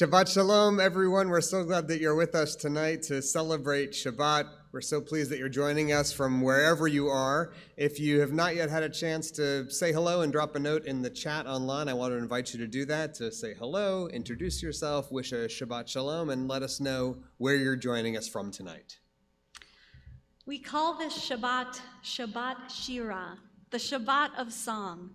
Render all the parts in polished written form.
Shabbat Shalom, everyone. We're so glad that you're with us tonight to celebrate Shabbat. We're so pleased that you're joining us from wherever you are. If you have not yet had a chance to say hello and drop a note in the chat online, I want to invite you to do that, to say hello, introduce yourself, wish a Shabbat Shalom, and let us know where you're joining us from tonight. We call this Shabbat, Shabbat Shirah, the Shabbat of Song,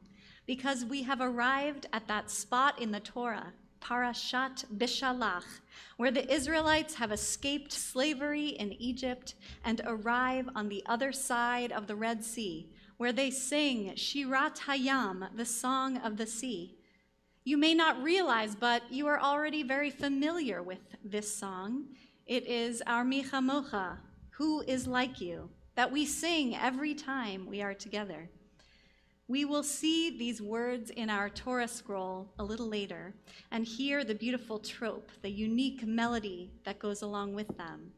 because we have arrived at that spot in the Torah, Parashat Bishalach, where the Israelites have escaped slavery in Egypt and arrive on the other side of the Red Sea, where they sing Shirat Hayam, the song of the sea. You may not realize, but you are already very familiar with this song. It is our Micha Mocha, who is like you, that we sing every time we are together. We will see these words in our Torah scroll a little later and hear the beautiful trope, the unique melody that goes along with them.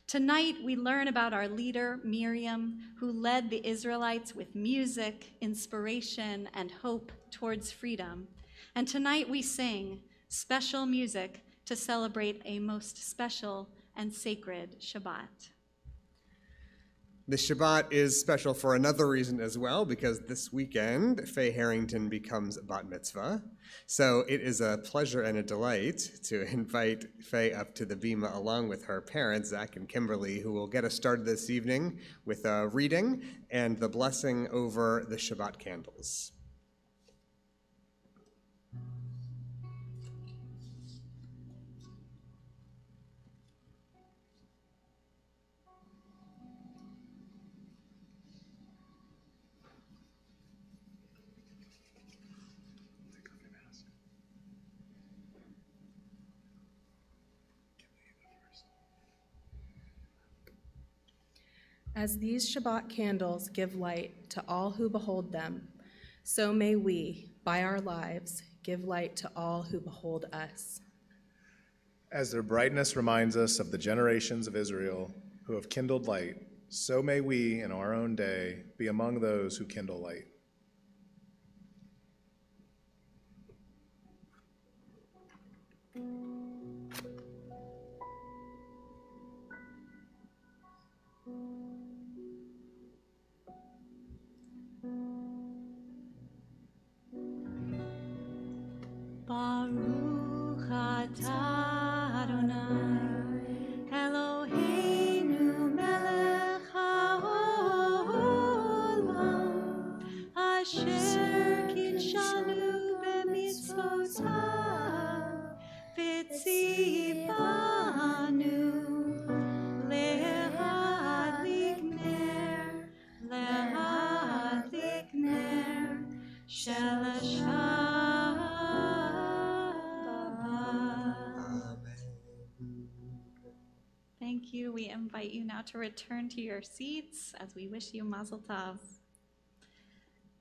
Tonight, we learn about our leader, Miriam, who led the Israelites with music, inspiration, and hope towards freedom. And tonight, we sing special music to celebrate a most special and sacred Shabbat. The Shabbat is special for another reason as well, because this weekend, Faye Harrington becomes bat mitzvah. So it is a pleasure and a delight to invite Faye up to the bima along with her parents, Zach and Kimberly, who will get us started this evening with a reading and the blessing over the Shabbat candles. As these Shabbat candles give light to all who behold them, so may we, by our lives, give light to all who behold us. As their brightness reminds us of the generations of Israel who have kindled light, so may we, in our own day, be among those who kindle light. Baruch atah Adonai Eloheinu melech haolam asher kitshanu b'mitzvotav v'tzivanu lehadlik ner shel Hashem. Thank you. We invite you now to return to your seats as we wish you Mazel Tov.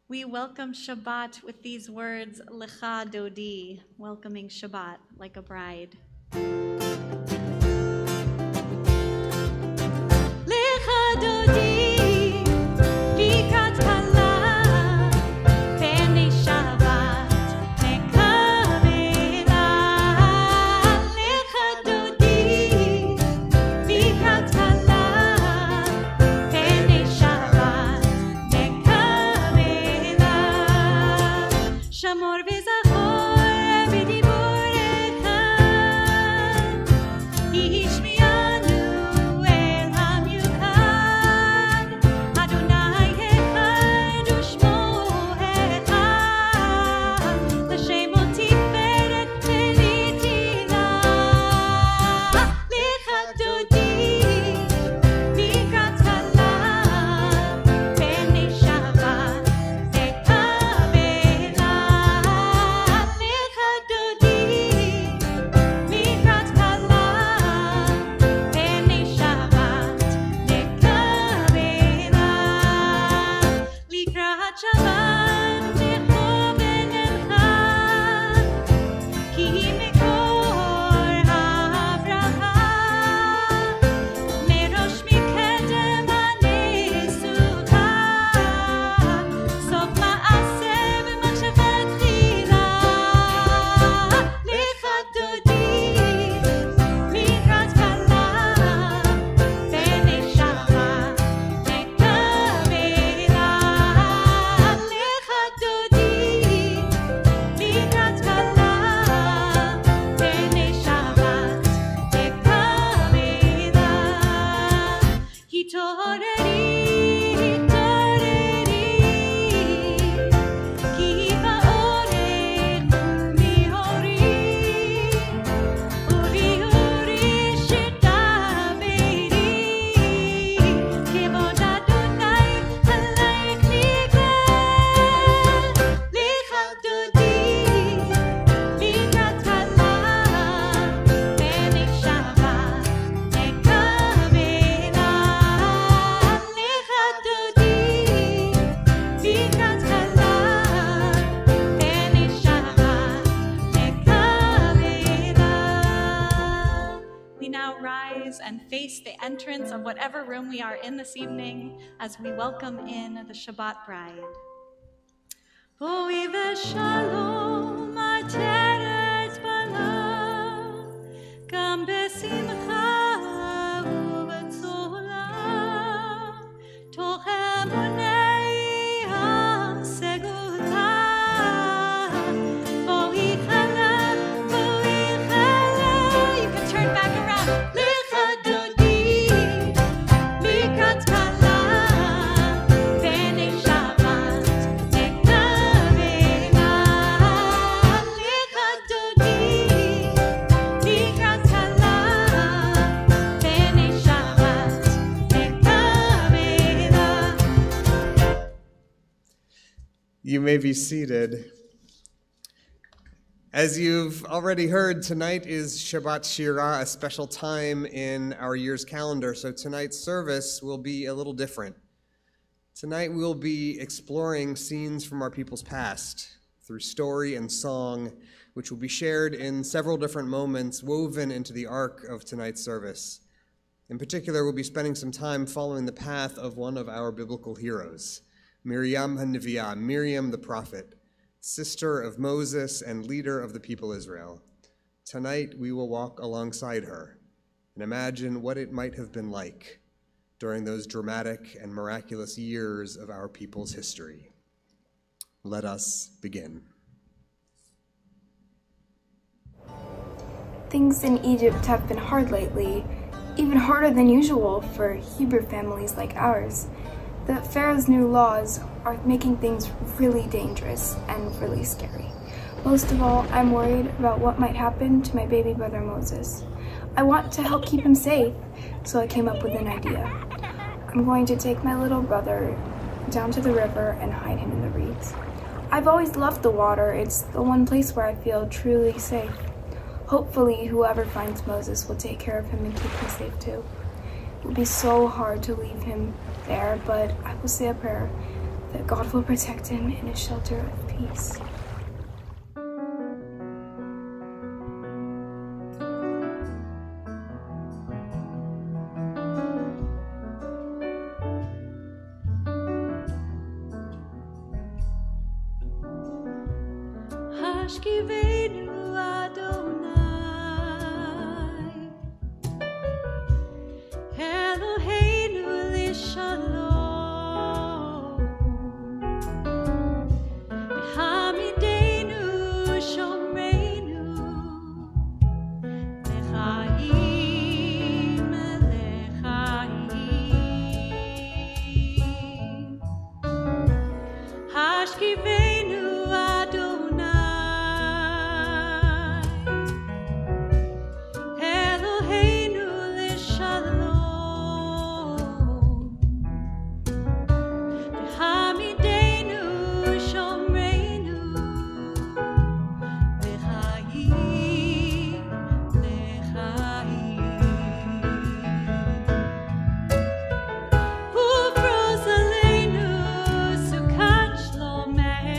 We welcome Shabbat with these words, Lecha Dodi, welcoming Shabbat like a bride. Lecha Dodi, Bikat Kala, Penei Shabbat, Mekavela. Lecha Dodi, Bikat Kala, Penei Shabbat, Mekavela. Shamor v'zachor b'diborecha, face the entrance of whatever room we are in this evening as we welcome in the Shabbat bride. Boi v'shalom ateret balav, gam besimcha u'b'tzola, toch emunei ha'segula. Boi chala, you can turn back around. Lecha dodi, mikat kala, b'nei Shabbat, nekavela. Lecha dodi, mikat kala, b'nei Shabbat, nekavela. You may be seated. As you've already heard, tonight is Shabbat Shirah, a special time in our year's calendar, so tonight's service will be a little different. Tonight we'll be exploring scenes from our people's past through story and song, which will be shared in several different moments woven into the arc of tonight's service. In particular, we'll be spending some time following the path of one of our biblical heroes, Miriam HaNeviah, Miriam the prophet, sister of Moses and leader of the people Israel. Tonight, we will walk alongside her and imagine what it might have been like during those dramatic and miraculous years of our people's history. Let us begin. Things in Egypt have been hard lately, even harder than usual for Hebrew families like ours. The Pharaoh's new laws are making things really dangerous and really scary. Most of all, I'm worried about what might happen to my baby brother Moses. I want to help keep him safe, so I came up with an idea. I'm going to take my little brother down to the river and hide him in the reeds. I've always loved the water. It's the one place where I feel truly safe. Hopefully, whoever finds Moses will take care of him and keep him safe too. It will be so hard to leave him there, but I will say a prayer that God will protect him in a shelter of peace. Hashkivenu Adonai, Eloheinu lishalom, Hamidenu shomreinu, lechaim lechaim. Hashkivenu Adonai, Eloheinu lishalom, Hamidenu shomreinu, lechaim lechaim. Ufros aleinu sukat shlomeh,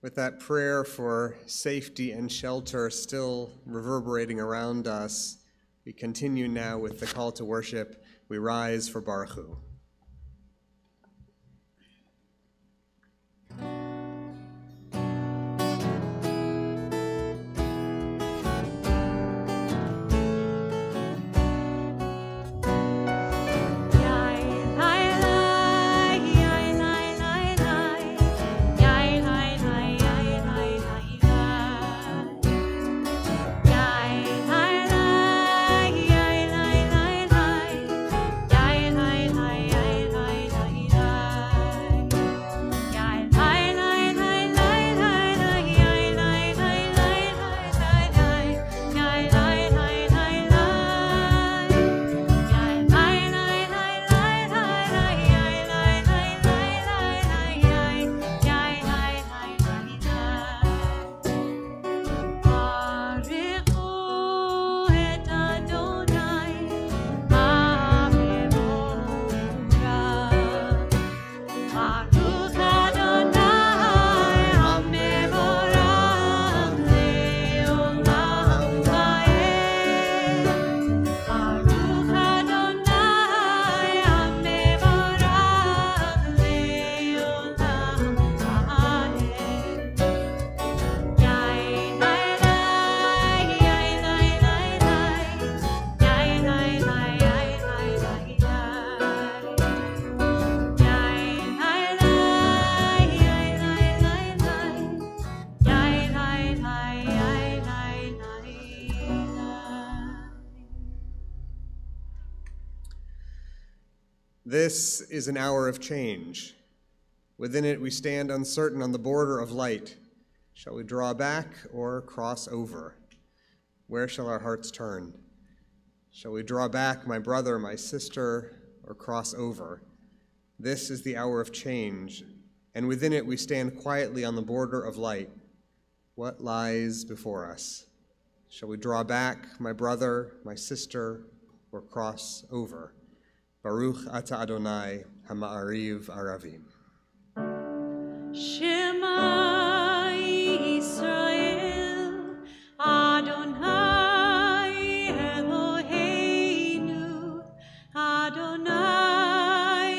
With that prayer for safety and shelter still reverberating around us, we continue now with the call to worship. We rise for Baruch Hu. This is an hour of change. Within it, we stand uncertain on the border of light. Shall we draw back or cross over? Where shall our hearts turn? Shall we draw back, my brother, my sister, or cross over? This is the hour of change, and within it we stand quietly on the border of light. What lies before us? Shall we draw back, my brother, my sister, or cross over? Baruch Ata Adonai Hama'ariv Aravim. Shema Yisrael, Adonai Eloheinu, Adonai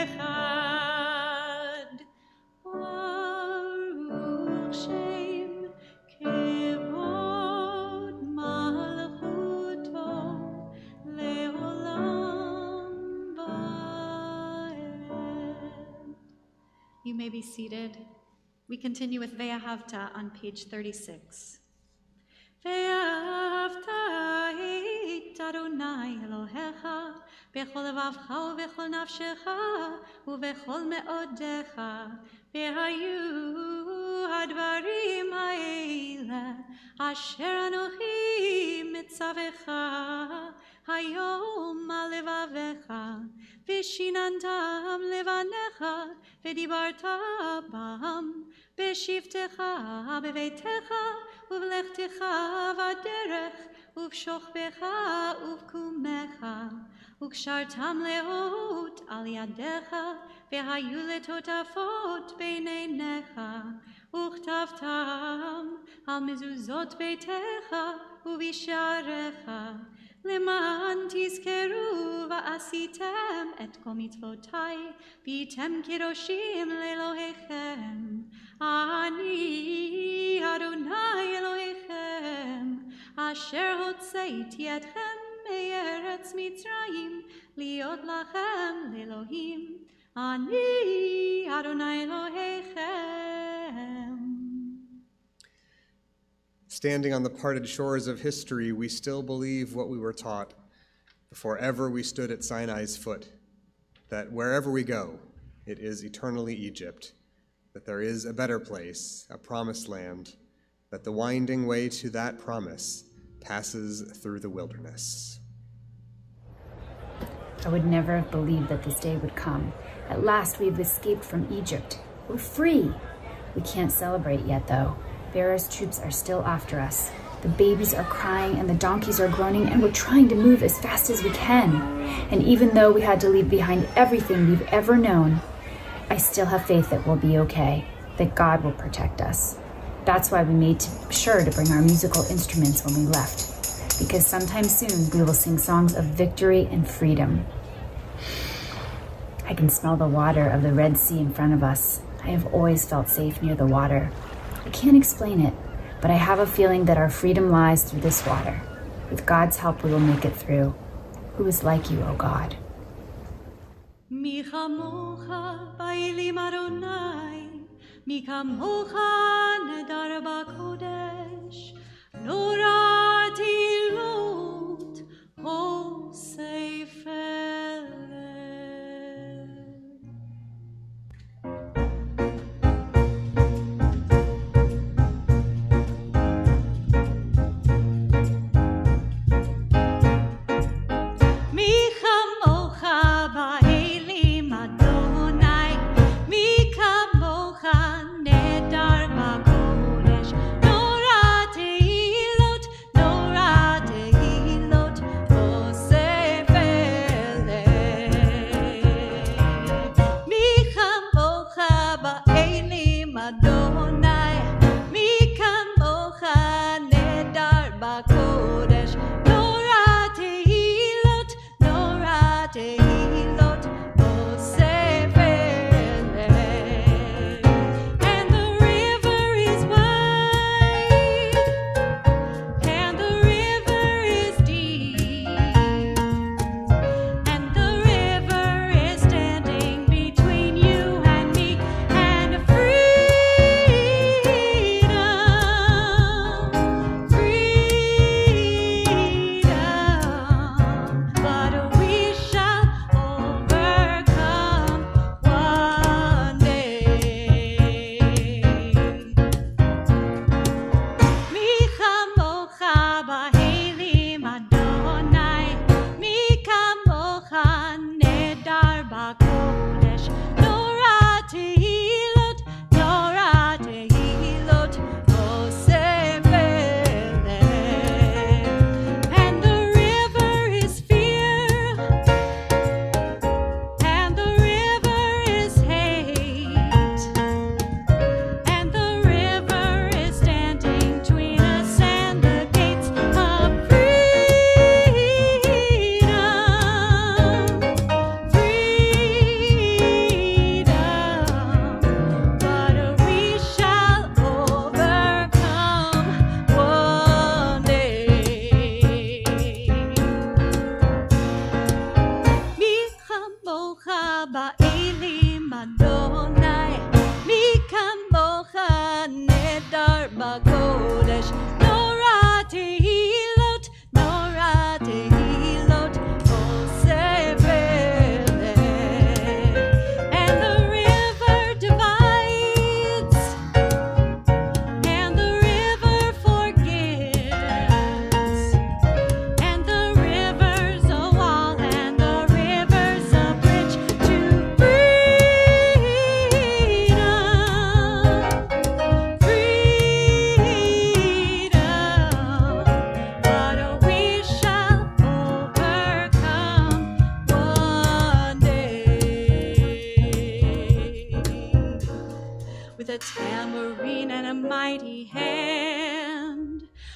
Echad. Baruch Shem Kevod Malchuto Leolam Va'ed. You may be seated. We continue with Ve'ahavta on page 36. Ve'ahavta et Adonai Elohecha bechol levavcha ubechol nafshecha ubechol me'odecha ve'hayu hadvarim ha'ele asher anochi mitzavecha hayom alevavecha vishinantam levanecha v'dibarta bam b'shivtecha b'veitecha ובלכתך בדרך ובשוכבך ובקומך וקשרתם לאות על ידיך והיו לטוטפות בין עיניך וכתבתם על מזוזות ביתך ובשעריך למען תזכרו ועשיתם את כל מצוותיי והייתם קדושים לאלוהיכם אני אדוני אלוהיכם אשר הוצאתי אתכם מארץ מצרים להיות לכם לאלוהים אני אדוני אלוהיכם. Standing on the parted shores of history, we still believe what we were taught before ever we stood at Sinai's foot, that wherever we go, it is eternally Egypt, that there is a better place, a promised land, that the winding way to that promise passes through the wilderness. I would never have believed that this day would come. At last we have escaped from Egypt. We're free. We can't celebrate yet, though. Pharaoh's troops are still after us. The babies are crying and the donkeys are groaning, and we're trying to move as fast as we can. And even though we had to leave behind everything we've ever known, I still have faith that we'll be okay, that God will protect us. That's why we made sure to bring our musical instruments when we left, because sometime soon we will sing songs of victory and freedom. I can smell the water of the Red Sea in front of us. I have always felt safe near the water. I can't explain it, but I have a feeling that our freedom lies through this water. With God's help, we will make it through. Who is like you, O God? Mi chamocha ba'elim Adonai, mi kamocha nedar b'kodesh, norat ilot hosef eleh.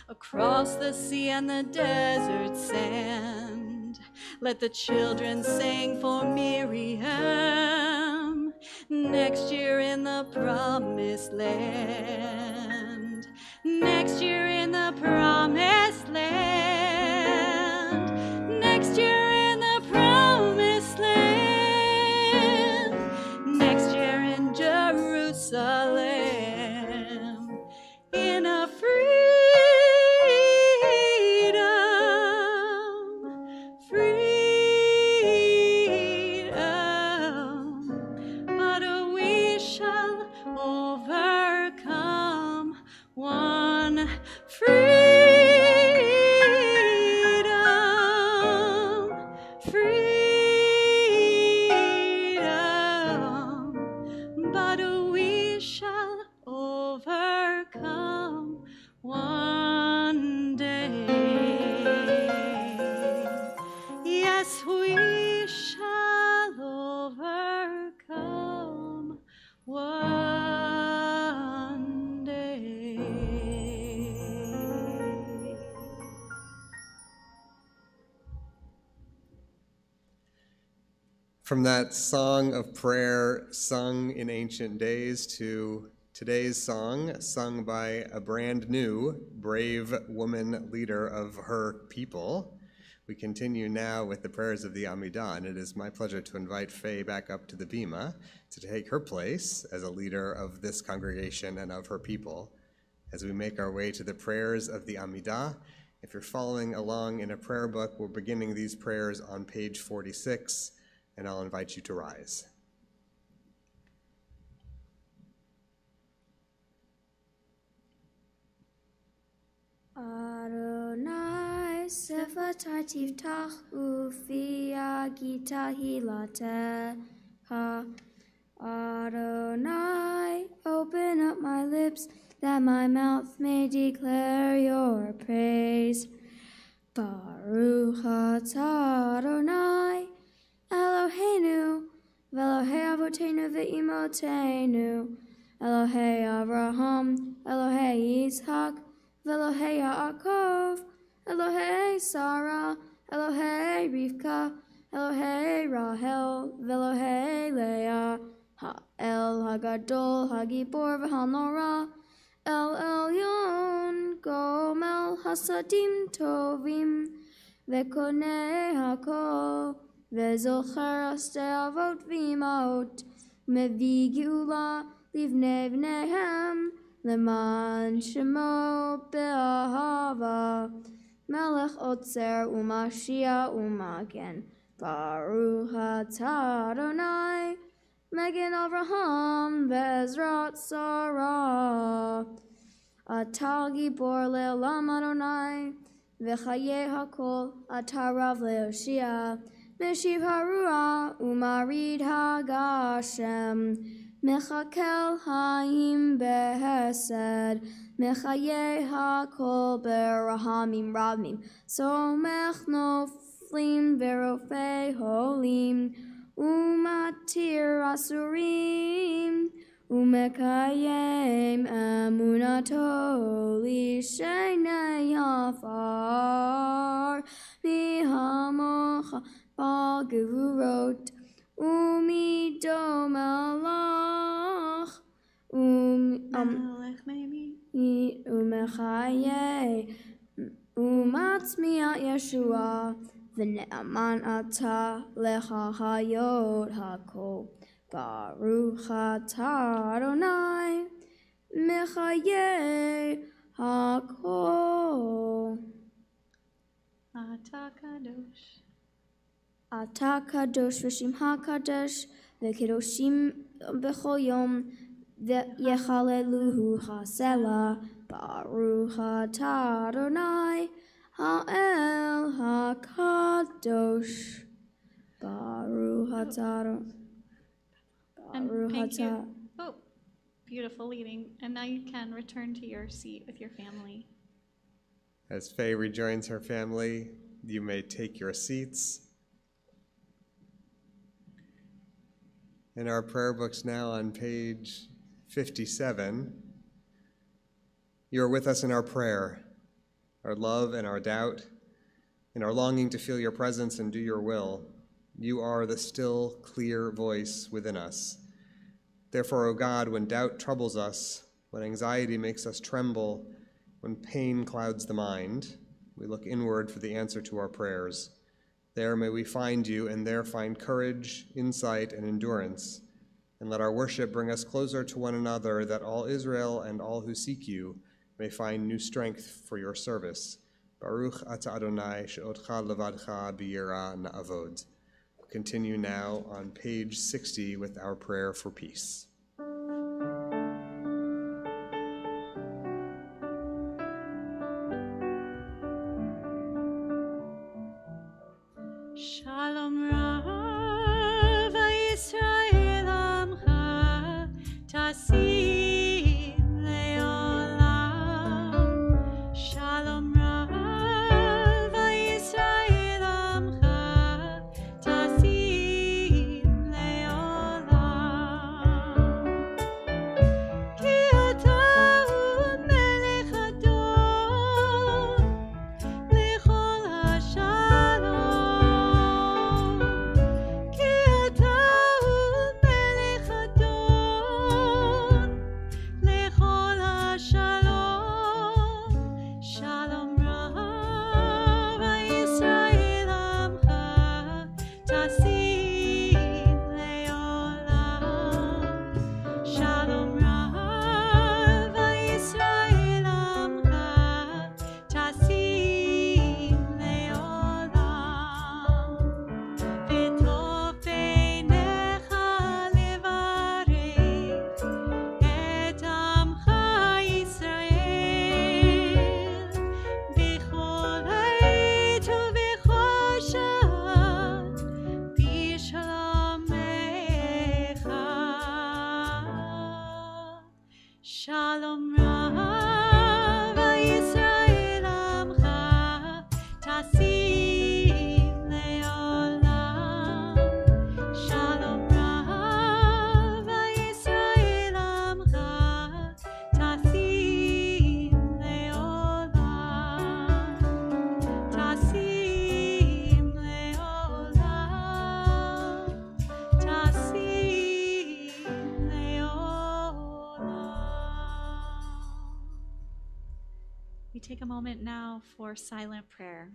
Across the sea and the desert sand, let the children sing for Miriam next year in the promised land. Next year in the promised land. Next year in the promised land. Next year in Jerusalem. In a one From that song of prayer sung in ancient days to today's song sung by a brand new, brave woman leader of her people, we continue now with the prayers of the Amidah, and it is my pleasure to invite Faye back up to the bima to take her place as a leader of this congregation and of her people as we make our way to the prayers of the Amidah. If you're following along in a prayer book, we're beginning these prayers on page 46, and I'll invite you to rise. Adonai sefatai tiftach ufi agita hilatecha. Adonai, open up my lips that my mouth may declare your praise. Baruch atah Adonai Eloheinu v'Elohei avotenu v'imotenu Elohei Avraham Elohei Yitzhak v'Elohei Yaakov Elohei Sarah Elohei Rivka Elohei Rahel v'Elohei Leah Ha'el Hagadol Hagibor v'Hanora El Elyon Gomel Hasadim Tovim V'Konei Hakol V'Zocher Ashtei Avot V'Imaot Mevi Geula Livnei V'neihem Leman Shemo Be'ahava Melech Otzer U'Mashiach U'Magen Baruch atah Adonai Megan Avraham Bezrat Sarah Atah Gibor Le'olam Adonai V'chayei Hakol Atah Rav Le'oshia Meshiv Harua Umarid Hagashem Mechakel Haim Behesed Mechayei Hakol Berahamim Rabim Somech Noflim Verofei Holim Umatir Asurim Umekayem Emunato Lishenei Afar Mihamocha Bal Gevurot Umidom Melach Umechayei Umatzmiat Yeshua V'ne'aman atah lecha hayot hakol Baruch atah Adonai mechayei hakol Atah kadosh. Atah kadosh v'shimcha kadosh v'kedoshim b'chol yom v'yechaleluhu hasela Baruch atah Adonai Ha'el HaKadosh Baruch atah Baruch Thank atah. you. Oh, beautiful leading. And now you can return to your seat with your family. As Faye rejoins her family, you may take your seats. In our prayer books now on page 57, you are with us in our prayer, our love and our doubt, in our longing to feel your presence and do your will. You are the still, clear voice within us. Therefore, O God, when doubt troubles us, when anxiety makes us tremble, when pain clouds the mind, we look inward for the answer to our prayers. There may we find you, and there find courage, insight, and endurance. And let our worship bring us closer to one another, that all Israel and all who seek you may find new strength for your service. Baruch atah Adonai she'otcha levadcha b'yira na'avod. We'll continue now on page 60 with our prayer for peace. Shalom Rav Yisrael Amcha Tasim Leolam. Shalom Rav Yisrael Amcha Tasim Leolam. We take a moment now for silent prayer.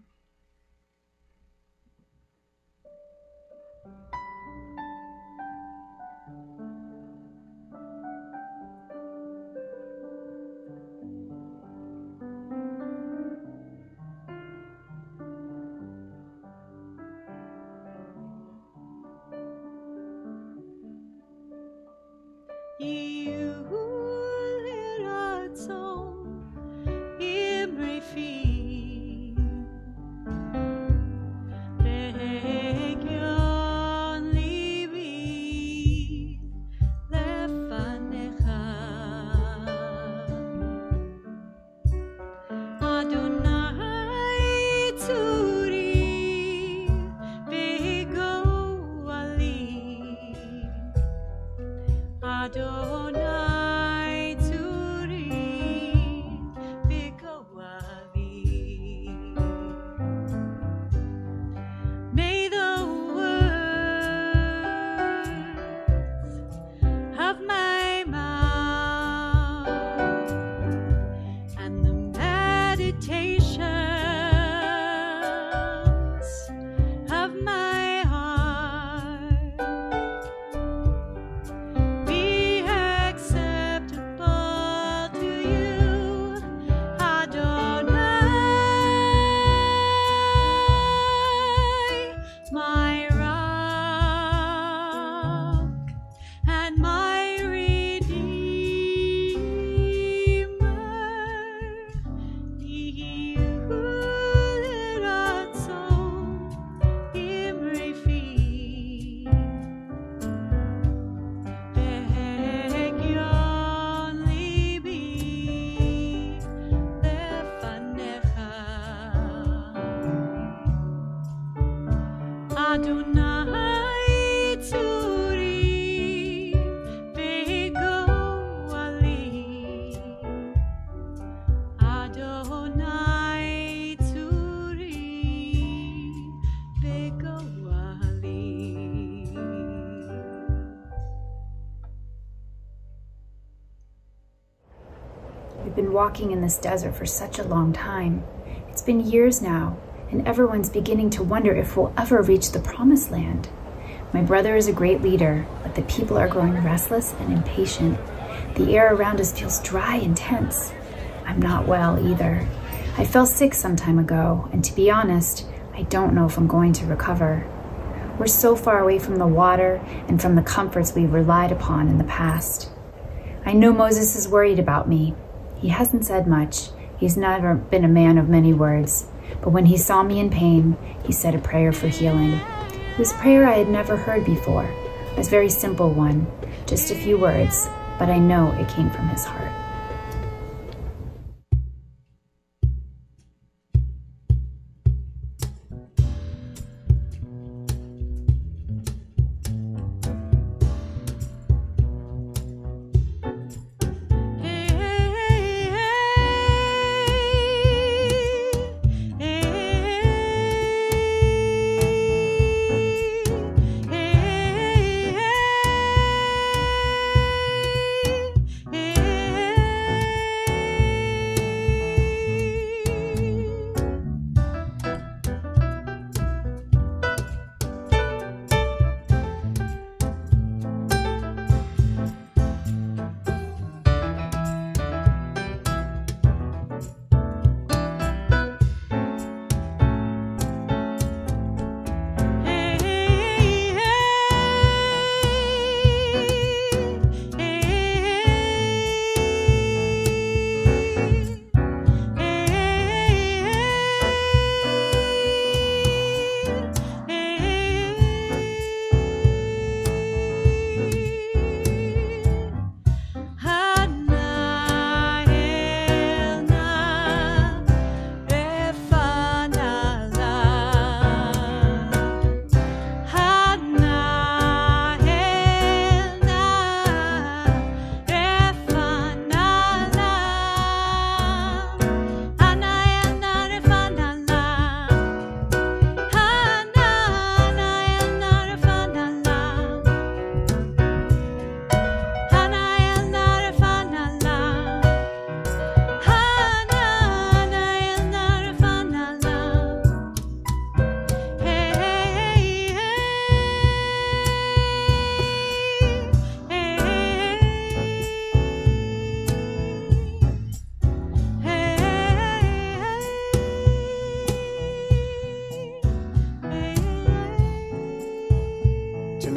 We've been walking in this desert for such a long time. It's been years now, and everyone's beginning to wonder if we'll ever reach the promised land. My brother is a great leader, but the people are growing restless and impatient. The air around us feels dry and tense. I'm not well either. I fell sick some time ago, and to be honest, I don't know if I'm going to recover. We're so far away from the water and from the comforts we've relied upon in the past. I know Moses is worried about me. He hasn't said much. He's never been a man of many words. But when he saw me in pain, he said a prayer for healing. It was a prayer I had never heard before. It was a very simple one, just a few words, but I know it came from his heart.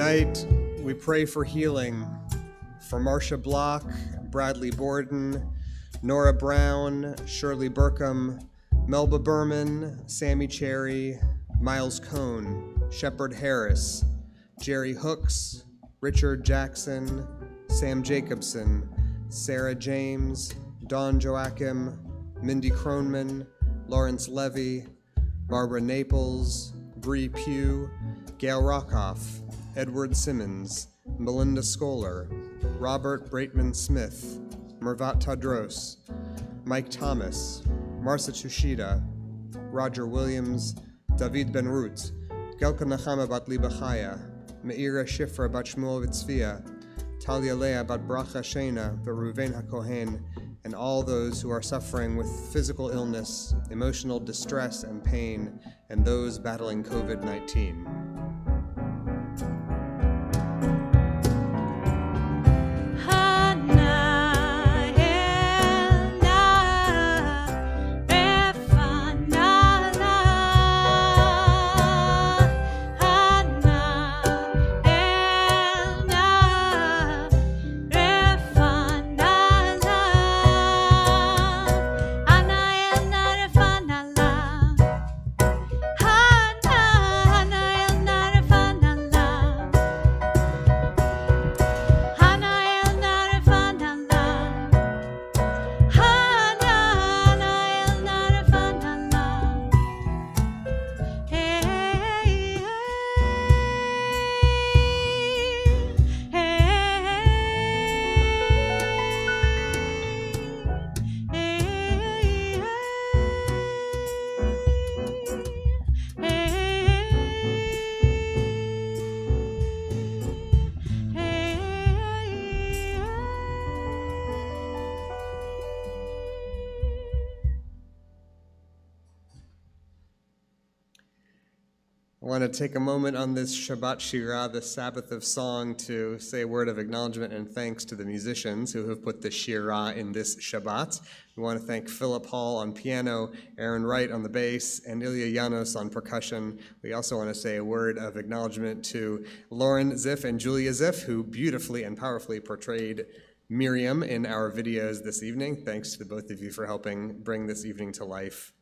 Tonight, we pray for healing for Marcia Block, Bradley Borden, Nora Brown, Shirley Burkham, Melba Berman, Sammy Cherry, Miles Cohn, Shepard Harris, Jerry Hooks, Richard Jackson, Sam Jacobson, Sarah James, Dawn Joachim, Mindy Kronman, Lawrence Levy, Barbara Naples, Bree Pugh, Gail Rockoff, Edward Simmons, Melinda Scholar, Robert Braitman Smith, Mervat Tadros, Mike Thomas, Marcia Tushida, Roger Williams, David Ben-Rut, Gelka Nachama bat Liba Chaya, Meira Shifra bat Shmuel Vitzvia, Talia Leah bat Bracha Shena bat Ruven HaKohen, and all those who are suffering with physical illness, emotional distress and pain, and those battling COVID-19. I want to take a moment on this Shabbat Shirah, the Sabbath of Song, to say a word of acknowledgement and thanks to the musicians who have put the Shirah in this Shabbat. We want to thank Philip Hall on piano, Aaron Wright on the bass, and Ilya Janos on percussion. We also want to say a word of acknowledgement to Lauren Ziff and Julia Ziff, who beautifully and powerfully portrayed Miriam in our videos this evening. Thanks to the both of you for helping bring this evening to life.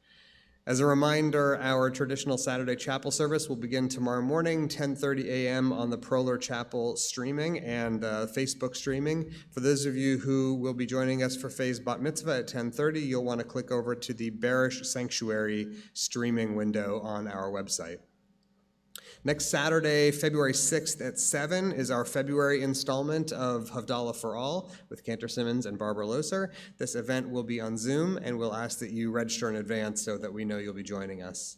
As a reminder, our traditional Saturday chapel service will begin tomorrow morning, 10:30 a.m. on the Proler Chapel streaming and Facebook streaming. For those of you who will be joining us for Faye's Bat Mitzvah at 10:30, you'll want to click over to the Barish Sanctuary streaming window on our website. Next Saturday, February 6th at 7 is our February installment of Havdalah for All with Cantor Simmons and Barbara Loser. This event will be on Zoom, and we'll ask that you register in advance so that we know you'll be joining us.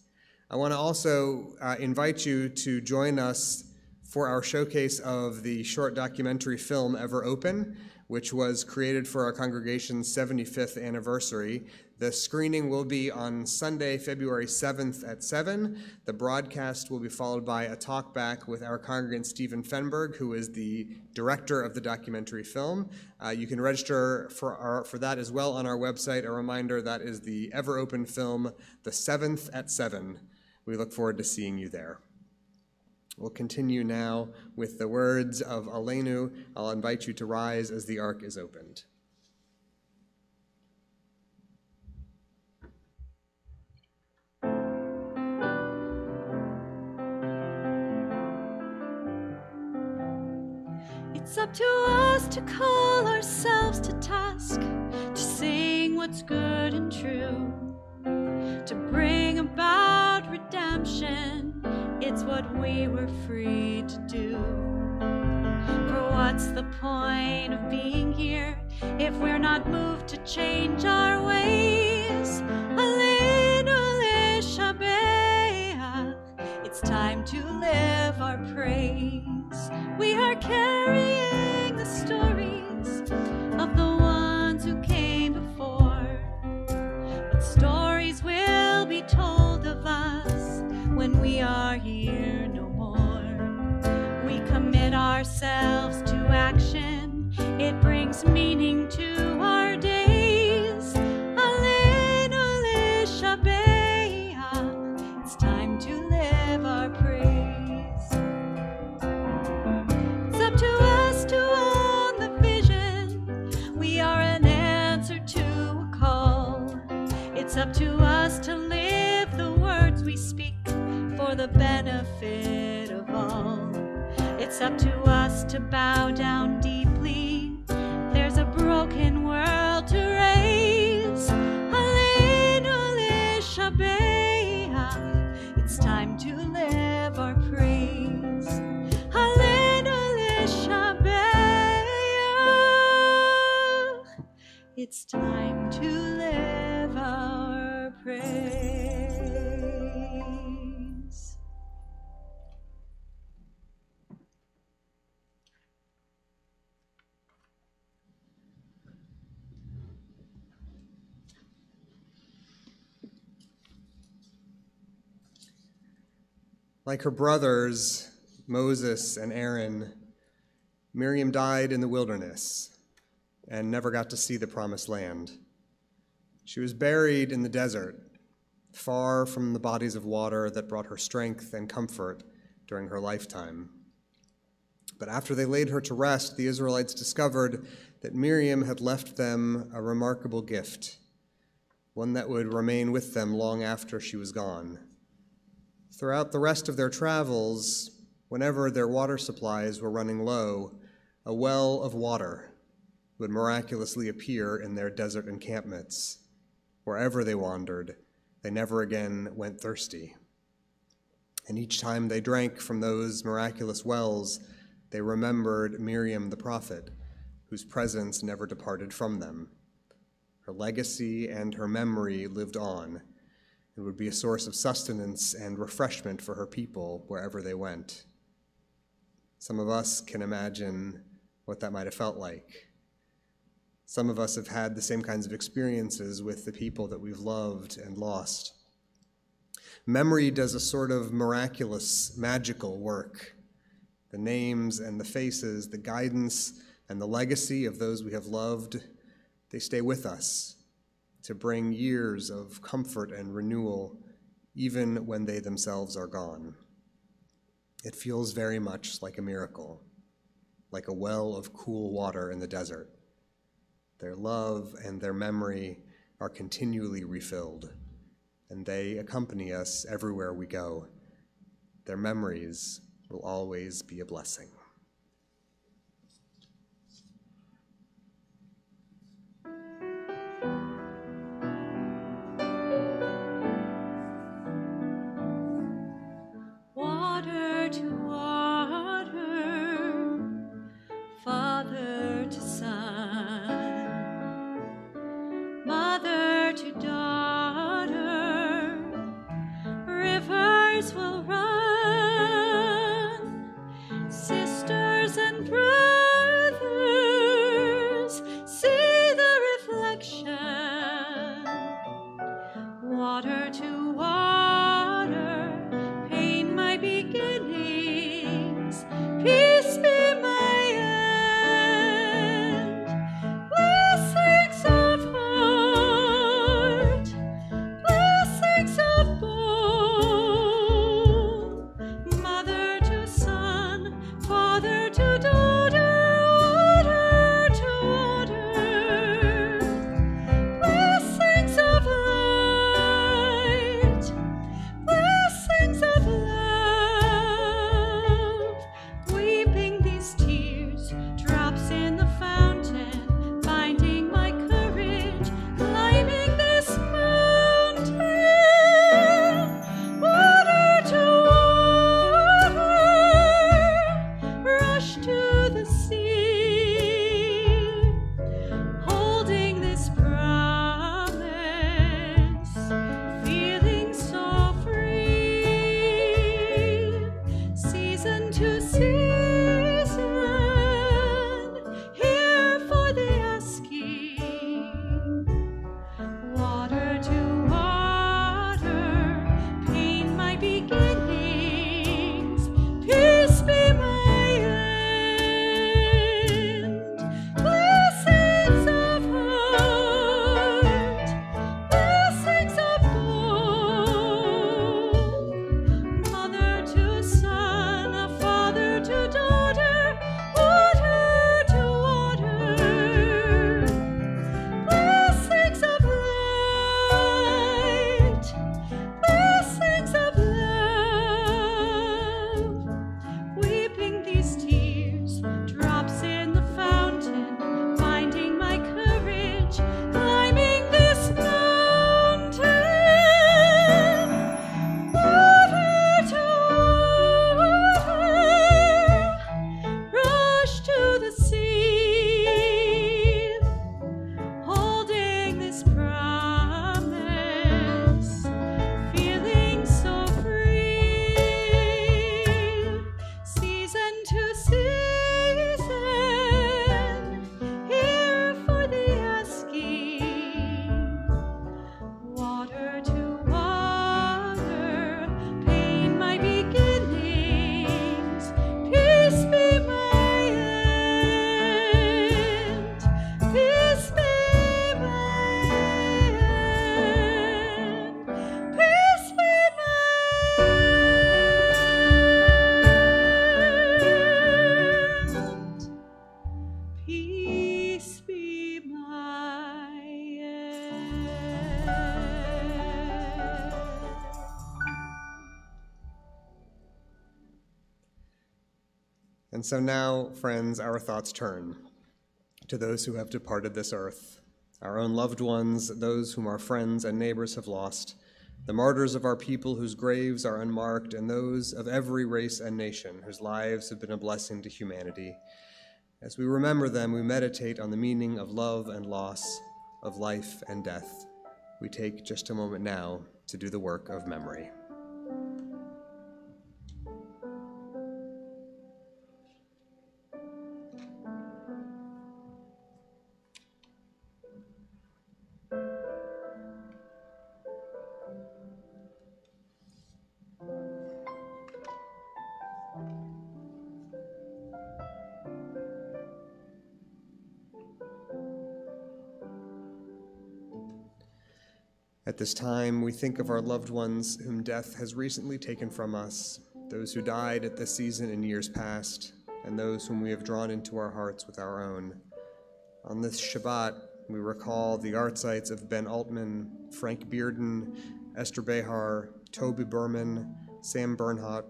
I want to also invite you to join us for our showcase of the short documentary film Ever Open, which was created for our congregation's 75th anniversary. The screening will be on Sunday, February 7th at 7. The broadcast will be followed by a talk back with our congregant Stephen Fenberg, who is the director of the documentary film. You can register for that as well on our website. A reminder, that is the Ever Open film, the 7th at 7. We look forward to seeing you there. We'll continue now with the words of Aleinu. I'll invite you to rise as the ark is opened. It's up to us to call ourselves to task, to sing what's good and true, to bring about redemption. It's what we were free to do. For what's the point of being here if we're not moved to change our ways? Aleinu l'shabeach. It's time to live our praise. We are carrying the stories of the ones who came before, but stories will be told of us when we are here no more. We commit ourselves to action. It brings meaning to our days. Aleinu l'shabeach. It's time to live our praise. It's up to us to live the words we speak for the benefit of all. It's up to us to bow down deeply. There's a broken world to raise. Aleinu l'shabeach. It's time to live our praise. Aleinu l'shabeach. It's time to live our praise. Like her brothers, Moses and Aaron, Miriam died in the wilderness and never got to see the promised land. She was buried in the desert, far from the bodies of water that brought her strength and comfort during her lifetime. But after they laid her to rest, the Israelites discovered that Miriam had left them a remarkable gift, one that would remain with them long after she was gone. Throughout the rest of their travels, whenever their water supplies were running low, a well of water would miraculously appear in their desert encampments. Wherever they wandered, they never again went thirsty. And each time they drank from those miraculous wells, they remembered Miriam the prophet, whose presence never departed from them. Her legacy and her memory lived on. It would be a source of sustenance and refreshment for her people wherever they went. Some of us can imagine what that might have felt like. Some of us have had the same kinds of experiences with the people that we've loved and lost. Memory does a sort of miraculous, magical work. The names and the faces, the guidance and the legacy of those we have loved, they stay with us to bring years of comfort and renewal, even when they themselves are gone. It feels very much like a miracle, like a well of cool water in the desert. Their love and their memory are continually refilled, and they accompany us everywhere we go. Their memories will always be a blessing. Water to water, Father to Son, Mother to daughter, rivers will run, sisters and brothers, see the reflection. Water to water, pain my beginnings, peace be my end. Blessings of heart, blessings of bone, mother to son, father to daughter, water to water, blessings of light, And so now, friends, our thoughts turn to those who have departed this earth, our own loved ones, those whom our friends and neighbors have lost, the martyrs of our people whose graves are unmarked, and those of every race and nation whose lives have been a blessing to humanity. As we remember them, we meditate on the meaning of love and loss, of life and death. We take just a moment now to do the work of memory. At this time, we think of our loved ones whom death has recently taken from us, those who died at this season in years past, and those whom we have drawn into our hearts with our own. On this Shabbat, we recall the artsites of Ben Altman, Frank Bearden, Esther Behar, Toby Berman, Sam Bernhardt,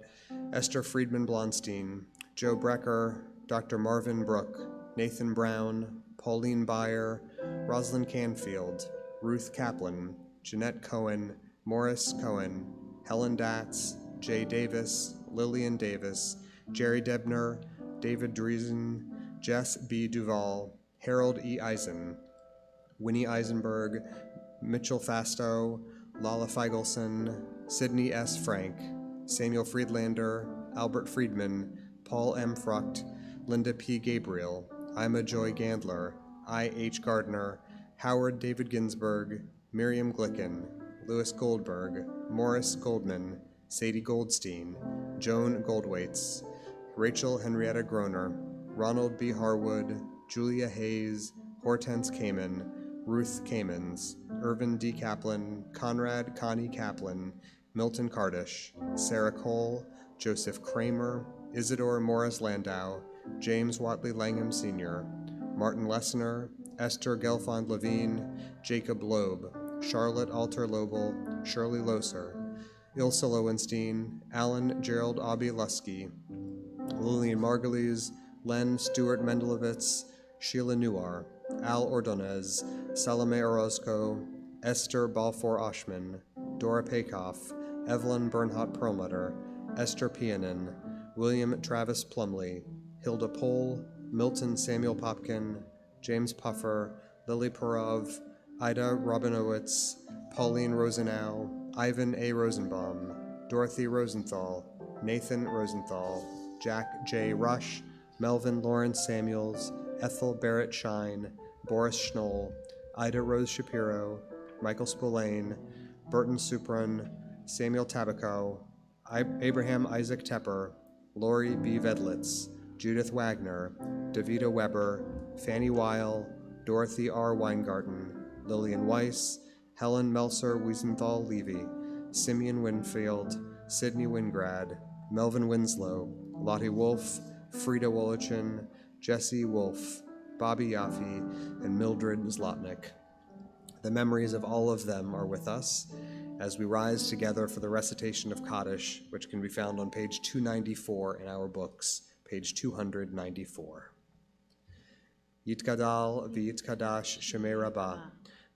Esther Friedman Blonstein, Joe Brecker, Dr. Marvin Brooke, Nathan Brown, Pauline Beyer, Rosalind Canfield, Ruth Kaplan, Jeanette Cohen, Morris Cohen, Helen Datz, Jay Davis, Lillian Davis, Jerry Debner, David Driesen, Jess B. Duvall, Harold E. Eisen, Winnie Eisenberg, Mitchell Fastow, Lala Feigelson, Sidney S. Frank, Samuel Friedlander, Albert Friedman, Paul M. Frucht, Linda P. Gabriel, Ima Joy Gandler, I. H. Gardner, Howard David Ginsberg, Miriam Glicken, Louis Goldberg, Morris Goldman, Sadie Goldstein, Joan Goldwaits, Rachel Henrietta Groner, Ronald B. Harwood, Julia Hayes, Hortense Kamen, Ruth Kamens, Irvin D. Kaplan, Conrad Connie Kaplan, Milton Kardish, Sarah Cole, Joseph Kramer, Isidore Morris Landau, James Watley Langham Sr., Martin Lessner, Esther Gelfond Levine, Jacob Loeb, Charlotte Alter Lobel, Shirley Loser, Ilse Lowenstein, Alan Gerald Aubie Lusky, Lillian Margulies, Len Stewart Mendelovitz, Sheila Newar, Al Ordonez, Salome Orozco, Esther Balfour Oshman, Dora Paykoff, Evelyn Bernhardt Perlmutter, Esther Pianin, William Travis Plumley, Hilda Pohl, Milton Samuel Popkin, James Puffer, Lily Perov, Ida Robinowitz, Pauline Rosenau, Ivan A. Rosenbaum, Dorothy Rosenthal, Nathan Rosenthal, Jack J. Rush, Melvin Lawrence Samuels, Ethel Barrett Shine, Boris Schnoll, Ida Rose Shapiro, Michael Spillane, Burton Supran, Samuel Tabaco, Abraham Isaac Tepper, Lori B. Vedlitz, Judith Wagner, Davida Weber, Fanny Weil, Dorothy R. Weingarten, Lillian Weiss, Helen Melser Wiesenthal Levy, Simeon Winfield, Sidney Wingrad, Melvin Winslow, Lottie Wolf, Frida Wolichin, Jesse Wolf, Bobby Yaffe, and Mildred Zlotnick. The memories of all of them are with us as we rise together for the recitation of Kaddish, which can be found on page 294 in our books, page 294. Yitgadal v'yitkadash Shemei Rabbah,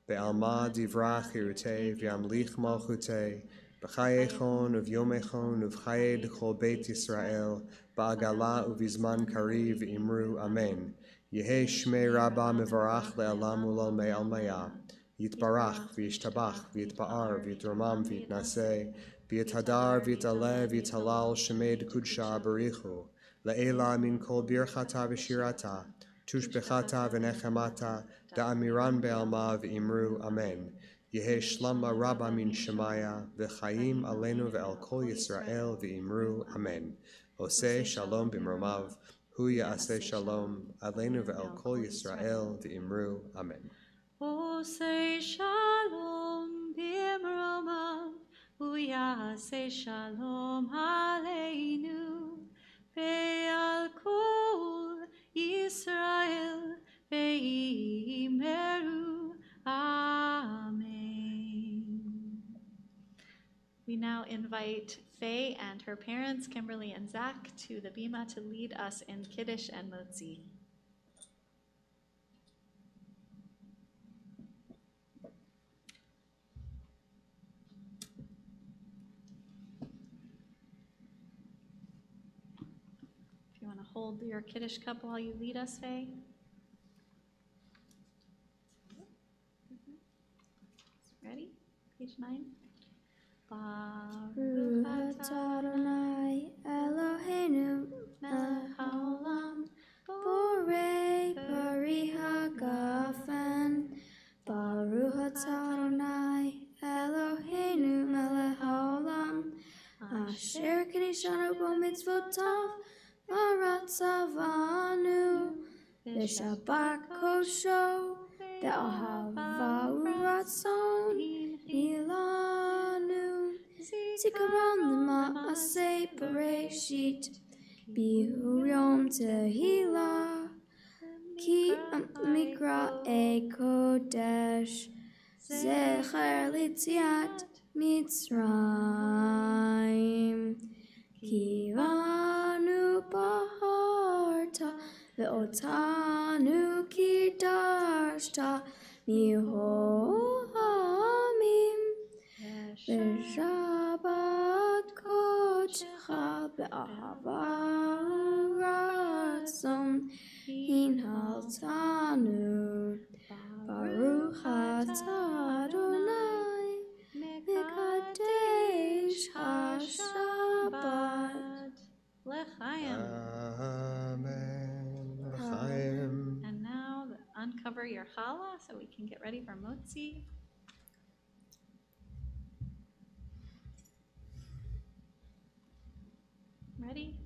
be'alma divra chirutei v'yamlich malchutei, b'chayechon uv'yomechon uv'chaye d'chol beit Yisrael, ba'agala uv'izman kariv imru amen. Yehei Shmei Rabbah mevarach le'alam u'l'olmei almaya. Yitbarach v'yishtabach v'yitba'ar v'yitromam v'yitnaseh, v'yithadar v'yitaleh v'yitalal Shemei d'kudsha barichu, le'ela min kol birchata v'shirata, tushbechata v'nechemata, da'amiran be'alma v'imru amen. Yehei shlama rabba min shemaya, v'chaim aleinu ve'al kol Yisrael v'imru amen. Oseh shalom b'mromav, hu ya'aseh shalom, aleinu ve'al kol Yisrael v'imru amen. Oseh shalom b'mromav, hu ya'aseh shalom aleinu ve'al kol Yisrael ve'imru amen. We now invite Faye and her parents, Kimberly and Zach, to the bima to lead us in Kiddush and Motzi. If you want to hold your Kiddush cup while you lead us, Faye. Ready? Page 9. Baruch atah Adonai Eloheinu melech haolam borei pari hagafen. Baruch atah Adonai Eloheinu melech haolam asher kinishanu bo mitzvotav v'ratzavanu v'shabbat kosho ve'ahava u'ratzon hilanu. Zikaron l'ma'aseh bereshit bihu yom tehila ki mikra kodesh zecher l'tziat Mitzrayim ki vanu baharta ve'otanu kidashta mihohamim Shabbat kodecha be'ahava u'ratzon hinaltanu. Baruch atah Adonai mekadesh haShabbat. L'chaim. Amen. L'chaim. And now uncover your challah so we can get ready for Motzi. Ready?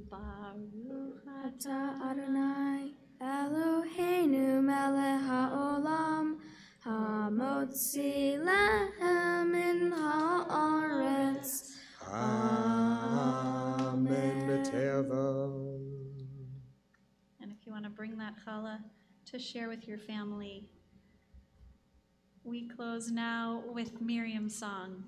Baruch atah Adonai Eloheinu melech haolam hamotzi lehem min haaretz. Amen. B'te'avon. And if you want to bring that challah to share with your family, we close now with Miriam's song.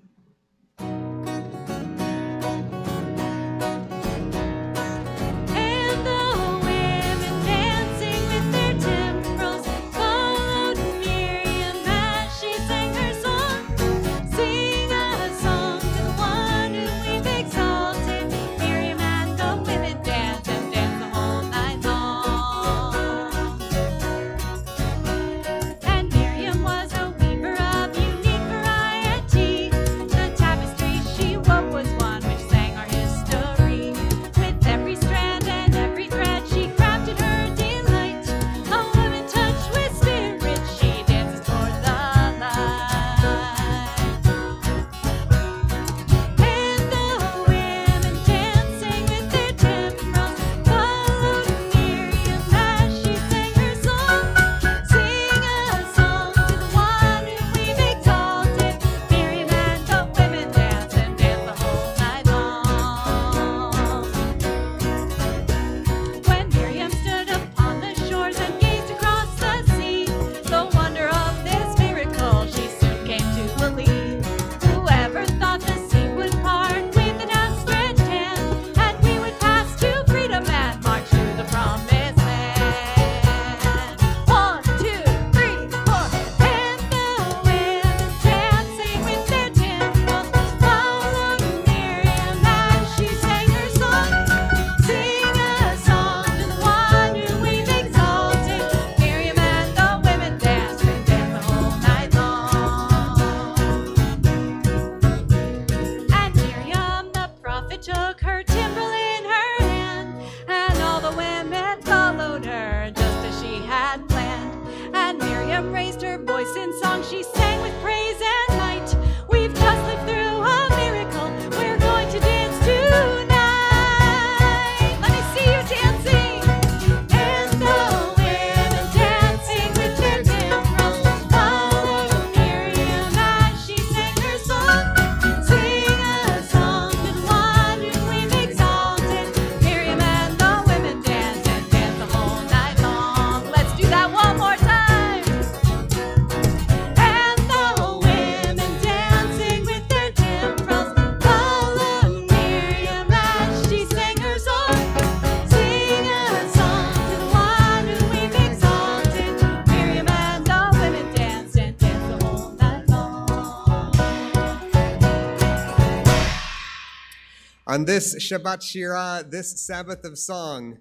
On this Shabbat Shirah, this Sabbath of Song,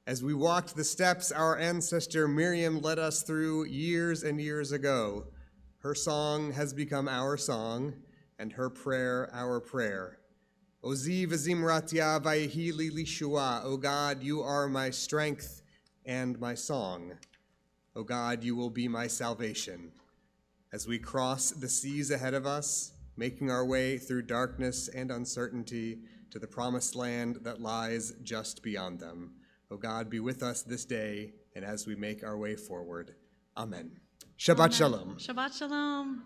as we walked the steps our ancestor Miriam led us through years and years ago, her song has become our song, and her prayer our prayer. Ozi v'zimratya vayhi li lishua. O God, you are my strength and my song. O God, you will be my salvation. As we cross the seas ahead of us, making our way through darkness and uncertainty to the promised land that lies just beyond them. O God, be with us this day and as we make our way forward. Amen. Shabbat Shalom. Shabbat Shalom.